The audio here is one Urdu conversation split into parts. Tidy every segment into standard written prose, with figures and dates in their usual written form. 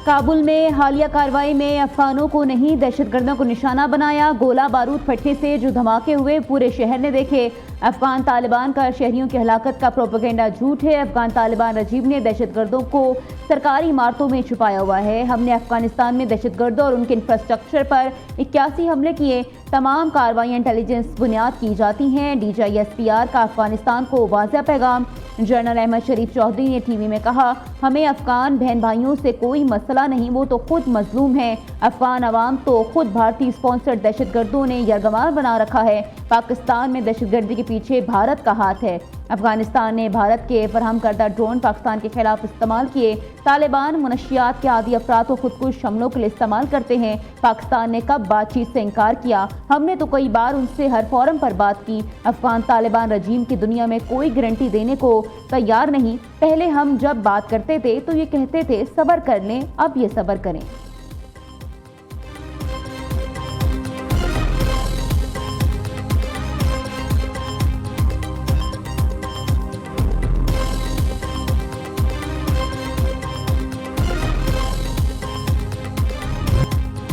کابل میں حالیہ کارروائی میں افغانوں کو نہیں دہشت گردوں کو نشانہ بنایا، گولہ بارود پھٹنے سے جو دھماکے ہوئے پورے شہر نے دیکھے۔ افغان طالبان کا شہریوں کی ہلاکت کا پروپیگنڈا جھوٹ ہے۔ افغان طالبان رجیم نے دہشت گردوں کو سرکاری عمارتوں میں چھپایا ہوا ہے۔ ہم نے افغانستان میں دہشت گردوں اور ان کے انفراسٹرکچر پر 81 حملے کیے۔ تمام کارروائیاں انٹیلیجنس بنیاد کی جاتی ہیں۔ DGISPR کا افغانستان کو واضح پیغام۔ جنرل احمد شریف چودھری نے ٹی وی میں کہا، ہمیں افغان بہن بھائیوں سے کوئی مسئلہ نہیں، وہ تو خود مظلوم ہیں۔ افغان عوام تو خود بھارتی اسپانسرڈ دہشت گردوں نے یرغمال بنا رکھا ہے۔ پاکستان میں دہشت گردی کے پیچھے بھارت کا ہاتھ ہے۔ افغانستان نے بھارت کے فراہم کردہ ڈرون پاکستان کے خلاف استعمال کیے۔ طالبان منشیات کے عادی افراد کو خودکش حملوں کے لیے استعمال کرتے ہیں۔ پاکستان نے کب بات چیت سے انکار کیا؟ ہم نے تو کئی بار ان سے ہر فورم پر بات کی۔ افغان طالبان رجیم کی دنیا میں کوئی گارنٹی دینے کو تیار نہیں۔ پہلے ہم جب بات کرتے تھے تو یہ کہتے تھے صبر کر لیں، اب یہ صبر کریں۔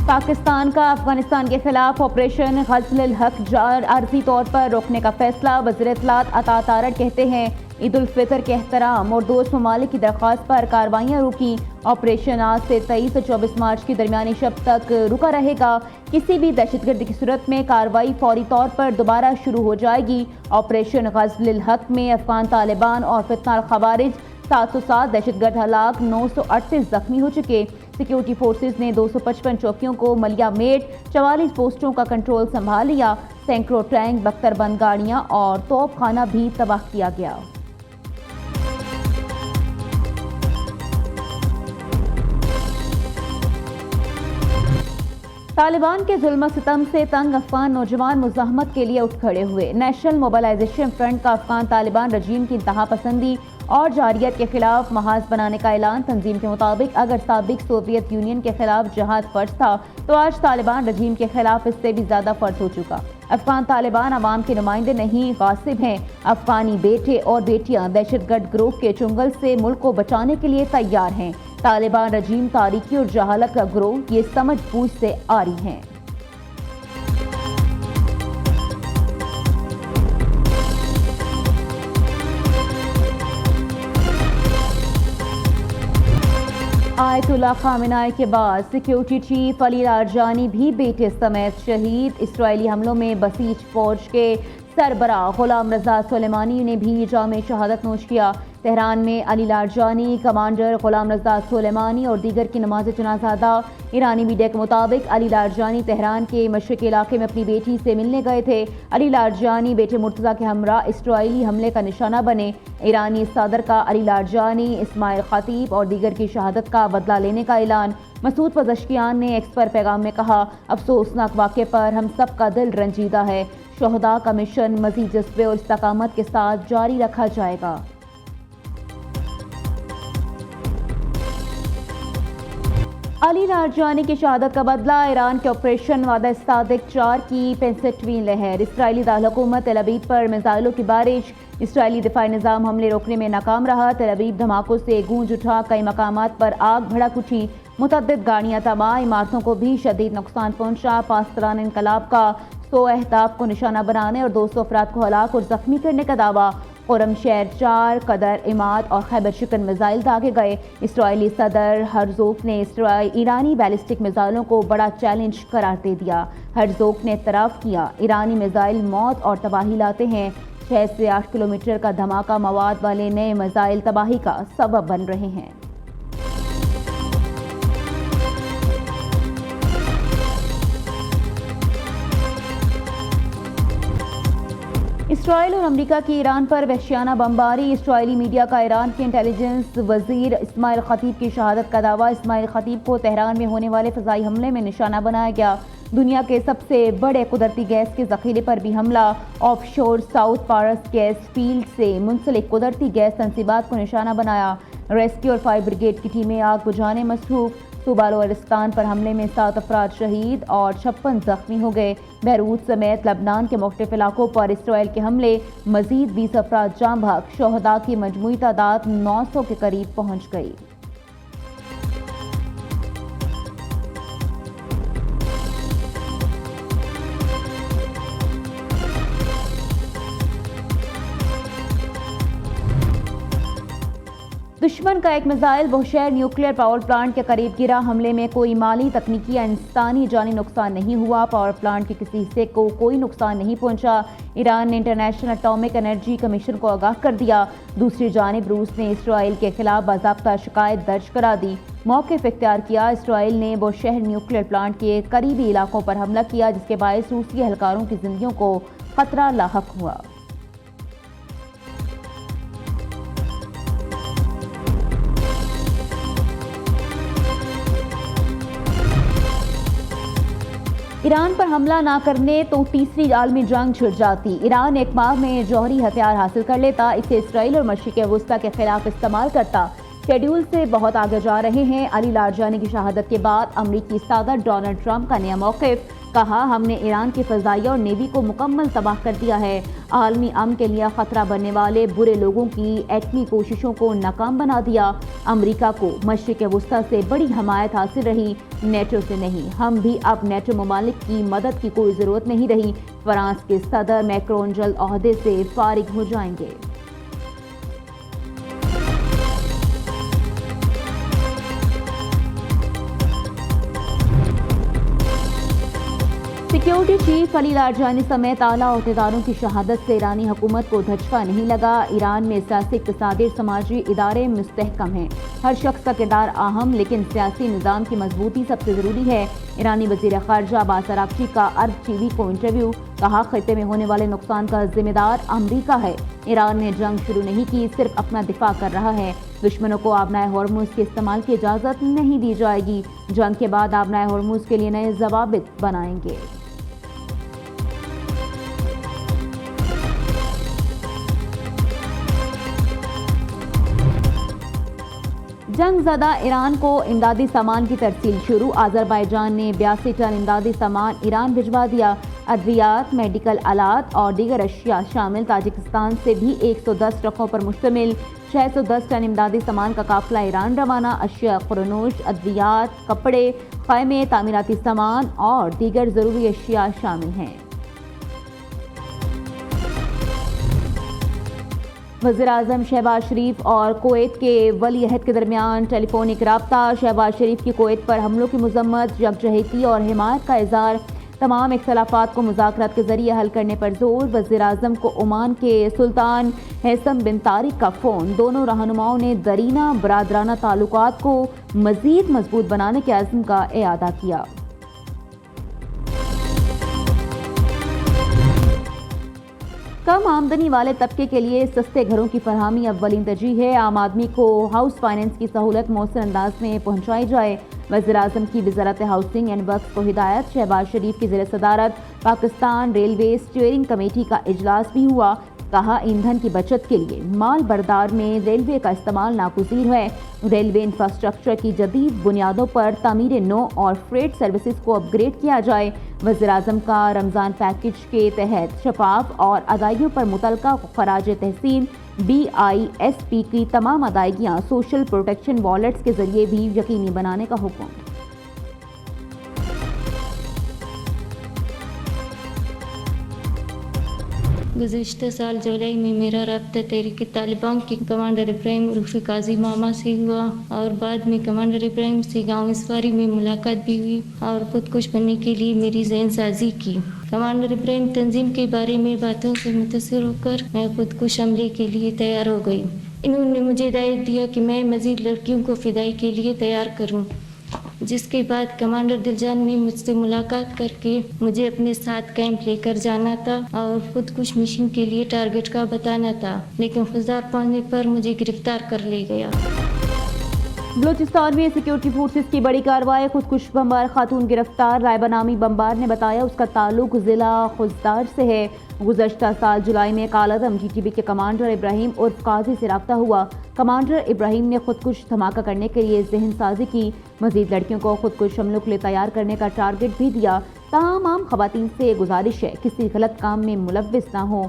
پاکستان کا افغانستان کے خلاف آپریشن غزل الحق عارضی طور پر روکنے کا فیصلہ۔ وزیر اطلاعات عطا تارڑ کہتے ہیں، عید الفطر کے احترام اور دوست ممالک کی درخواست پر کارروائیاں روکی۔ آپریشن آج سے 23 سے 24 مارچ کی درمیانی شب تک رکا رہے گا۔ کسی بھی دہشت گردی کی صورت میں کارروائی فوری طور پر دوبارہ شروع ہو جائے گی۔ آپریشن غزل الحق میں افغان طالبان اور فتنہ الخوارج 707 دہشت گرد ہلاک، 938 زخمی ہو چکے۔ سیکیورٹی فورسز نے 255 چوکیوں کو ملیا میٹ، 44 پوسٹوں کا کنٹرول سنبھال لیا۔ سینکڑوں ٹینک، بختر بند گاڑیاں اور توپ خانہ بھی تباہ کیا گیا۔ طالبان کے ظلم و ستم سے تنگ افغان نوجوان مزاحمت کے لیے اٹھ کھڑے ہوئے۔ نیشنل موبلائزیشن فرنٹ کا افغان طالبان رجیم کی انتہا پسندی اور جارحیت کے خلاف محاذ بنانے کا اعلان۔ تنظیم کے مطابق اگر سابق سوویت یونین کے خلاف جہاد فرض تھا تو آج طالبان رجیم کے خلاف اس سے بھی زیادہ فرض ہو چکا۔ افغان طالبان عوام کے نمائندے نہیں، غاصب ہیں۔ افغانی بیٹے اور بیٹیاں دہشت گرد گروہ کے چنگل سے ملک کو بچانے کے لیے تیار ہیں۔ طالبان رجیم تاریکی اور جہالت کا گروہ، یہ سمجھ بوجھ سے آری ہیں۔ آیت اللہ خامنہ ای کے بعد سیکیورٹی چیف علی لارجانی بھی بیٹے سمیت شہید۔ اسرائیلی حملوں میں بسیج فوج کے سربراہ غلام رضا سلیمانی نے بھی جام شہادت نوش کیا۔ تہران میں علی لارجانی، کمانڈر غلام رضا سلیمانی اور دیگر کی نماز جنازہ ادا۔ ایرانی میڈیا کے مطابق علی لارجانی تہران کے مشرقی علاقے میں اپنی بیٹی سے ملنے گئے تھے۔ علی لارجانی بیٹے مرتضیٰ کے ہمراہ اسرائیلی حملے کا نشانہ بنے۔ ایرانی صدر کا علی لارجانی، اسماعیل خطیب اور دیگر کی شہادت کا بدلہ لینے کا اعلان۔ مسعود پزشکیان نے ایکس پر پیغام میں کہا، افسوسناک واقعے پر ہم سب کا دل رنجیدہ ہے۔ شہداء کا مشن مزید جذبے اور استقامت کے ساتھ جاری رکھا جائے گا۔ علی لارجانی کی شہادت کا بدلہ، ایران کے آپریشن وعدہ صادق 4 کی 65ویں لہر۔ اسرائیلی دارالحکومت تل ابیب پر میزائلوں کی بارش۔ اسرائیلی دفاعی نظام حملے روکنے میں ناکام رہا۔ تل ابیب دھماکوں سے گونج اٹھا، کئی مقامات پر آگ بھڑک اٹھی، متعدد گاڑیاں تباہ، عمارتوں کو بھی شدید نقصان پہنچا۔ پاسداران انقلاب کا 100 اہداف کو نشانہ بنانے اور 200 افراد کو ہلاک اور زخمی کرنے کا دعویٰ۔ قرم شہر 4، قدر، عماد اور خیبر شکن میزائل داغے گئے۔ اسرائیلی صدر ہرزوگ نے ایرانی بیلسٹک میزائلوں کو بڑا چیلنج قرار دے دیا۔ ہرزوگ نے اعتراف کیا، ایرانی میزائل موت اور تباہی لاتے ہیں۔ 6 سے 8 کلومیٹر کا دھماکہ مواد والے نئے میزائل تباہی کا سبب بن رہے ہیں۔ اسرائیل اور امریکہ کی ایران پر وحشیانہ بمباری۔ اسرائیلی میڈیا کا ایران کے انٹیلیجنس وزیر اسماعیل خطیب کی شہادت کا دعویٰ۔ اسماعیل خطیب کو تہران میں ہونے والے فضائی حملے میں نشانہ بنایا گیا۔ دنیا کے سب سے بڑے قدرتی گیس کے ذخیرے پر بھی حملہ۔ آف شور ساؤتھ پارس گیس فیلڈ سے منسلک قدرتی گیس تنصیبات کو نشانہ بنایا۔ ریسکیو اور فائر بریگیڈ کی ٹیمیں آگ بجھانے مصروف۔ صوبہ بلوچستان پر حملے میں 7 افراد شہید اور 56 زخمی ہو گئے۔ بیروت سمیت لبنان کے مختلف علاقوں پر اسرائیل کے حملے، مزید 20 افراد جاں بحق، شہداء کی مجموعی تعداد 900 کے قریب پہنچ گئی۔ دشمن کا ایک missile Bushehr nuclear power plant کے قریب گرا. حملے میں کوئی مالی، تکنیکی یا انسانی جانی نقصان نہیں ہوا. پاور پلانٹ کے کسی حصے کو کوئی نقصان نہیں پہنچا. ایران نے انٹرنیشنل اٹامک انرجی کمیشن کو آگاہ کر دیا. دوسری جانب روس نے اسرائیل کے خلاف باضابطہ شکایت درج کرا دی. موقف اختیار کیا. اسرائیل نے بوشہر نیوکلیئر پلانٹ کے قریبی علاقوں پر حملہ کیا، جس کے باعث روسی اہلکاروں کی زندگیوں کو خطرہ لاحق ہوا. ایران پر حملہ نہ کرنے تو تیسری عالمی جنگ چھڑ جاتی. ایران ایک ماہ میں جوہری ہتھیار حاصل کر لیتا، اسے اسرائیل اور مشرق وسطیٰ کے خلاف استعمال کرتا. شیڈول سے بہت آگے جا رہے ہیں. علی لاریجانی کی شہادت کے بعد امریکی صدر ڈونلڈ ٹرمپ کا نیا موقف. کہا، ہم نے ایران کی فضائیہ اور نیوی کو مکمل تباہ کر دیا ہے. عالمی امن کے لیے خطرہ بننے والے برے لوگوں کی ایٹمی کوششوں کو ناکام بنا دیا. امریکہ کو مشرق وسطیٰ سے بڑی حمایت حاصل رہی، نیٹو سے نہیں. ہم بھی اب نیٹو ممالک کی مدد کی کوئی ضرورت نہیں رہی. فرانس کے صدر میکرون جلد عہدے سے فارغ ہو جائیں گے. سیکیورٹی چیف علی لاریجانی سمیت اعلیٰ عہدیداروں کی شہادت سے ایرانی حکومت کو دھچکا نہیں لگا. ایران میں سیاسی، اقتصادی اور سماجی ادارے مستحکم ہیں. ہر شخص کا کردار اہم، لیکن سیاسی نظام کی مضبوطی سب سے ضروری ہے. ایرانی وزیر خارجہ عباس اراغچی کا عرب ٹی وی کو انٹرویو. کہا، خطے میں ہونے والے نقصان کا ذمہ دار امریکہ ہے. ایران نے جنگ شروع نہیں کی، صرف اپنا دفاع کر رہا ہے. دشمنوں کو آبنائے ہرمز کے استعمال کی اجازت نہیں دی جائے گی. جنگ کے بعد آبنائے ہرمز کے لیے نئے ضوابط بنائیں گے. جنگ زدہ ایران کو امدادی سامان کی ترسیل شروع. آذربائیجان نے 82 ٹن امدادی سامان ایران بھجوا دیا. ادویات، میڈیکل آلات اور دیگر اشیاء شامل تاجکستان سے بھی 110 ٹرکوں پر مشتمل 610 ٹن امدادی سامان کا قافلہ ایران روانہ. اشیاء قرنوش، ادویات، کپڑے، خیمے، تعمیراتی سامان اور دیگر ضروری اشیاء شامل ہیں. وزیراعظم شہباز شریف اور کویت کے ولی عہد کے درمیان ٹیلی فونک رابطہ. شہباز شریف کی کویت پر حملوں کی مذمت، یکجہتی اور حمایت کا اظہار. تمام اختلافات کو مذاکرات کے ذریعے حل کرنے پر زور. وزیراعظم کو عمان کے سلطان حیثم بن طارق کا فون. دونوں رہنماؤں نے دیرینہ برادرانہ تعلقات کو مزید مضبوط بنانے کے عزم کا اعادہ کیا. کم آمدنی والے طبقے کے لیے سستے گھروں کی فراہمی اولین ترجیح ہے. عام آدمی کو ہاؤس فائننس کی سہولت مؤثر انداز میں پہنچائی جائے. وزیراعظم کی وزارت ہاؤسنگ اینڈ ورکس کو ہدایت. شہباز شریف کی زیر صدارت پاکستان ریلوے اسٹیئرنگ کمیٹی کا اجلاس بھی ہوا. کہا، ایندھن کی بچت کے لیے مال بردار میں ریلوے کا استعمال ناگزیر ہے. ریلوے انفراسٹرکچر کی جدید بنیادوں پر تعمیر نو اور فریٹ سروسز کو اپ گریڈ کیا جائے. وزیراعظم کا رمضان پیکج کے تحت شفاف اور ادائیگیوں پر متعلقہ خراج تحسین BISP کی تمام ادائیگیاں سوشل پروٹیکشن والیٹس کے ذریعے بھی یقینی بنانے کا حکم. گزشتہ سال جولائی میں میرا رابطہ تحریک طالبان کے کمانڈر ابراہیم عرف قاضی ماما سے ہوا اور بعد میں کمانڈر ابراہیم سے گاؤں اسواری میں ملاقات بھی ہوئی اور خودکش بننے کے لیے میری ذہن سازی کی. کمانڈر ابراہیم تنظیم کے بارے میں باتوں سے متاثر ہو کر میں خودکش حملے کے لیے تیار ہو گئی. انہوں نے مجھے ہدایت دیا کہ میں مزید لڑکیوں کو فدائی کے لیے تیار کروں، جس کے بعد کمانڈر دلجان نے مجھ سے ملاقات کر کے مجھے اپنے ساتھ کیمپ لے کر جانا تھا اور خودکش مشن کے لیے ٹارگٹ کا بتانا تھا، لیکن خوددار پہنچنے پر مجھے گرفتار کر لے گیا. بلوچستان میں سیکیورٹی فورسز کی بڑی کارروائی. خودکش بمبار خاتون گرفتار. رائبہ نامی بمبار نے بتایا اس کا تعلق ضلع خوزدار سے ہے. گزشتہ سال جولائی میں کالعدم TTP کے کمانڈر ابراہیم عرف قاضی سے رابطہ ہوا. کمانڈر ابراہیم نے خودکش دھماکہ کرنے کے لیے ذہن سازی کی. مزید لڑکیوں کو خودکش حملوں کے لیے تیار کرنے کا ٹارگٹ بھی دیا. تمام خواتین سے گزارش ہے کسی غلط کام میں ملوث نہ ہوں.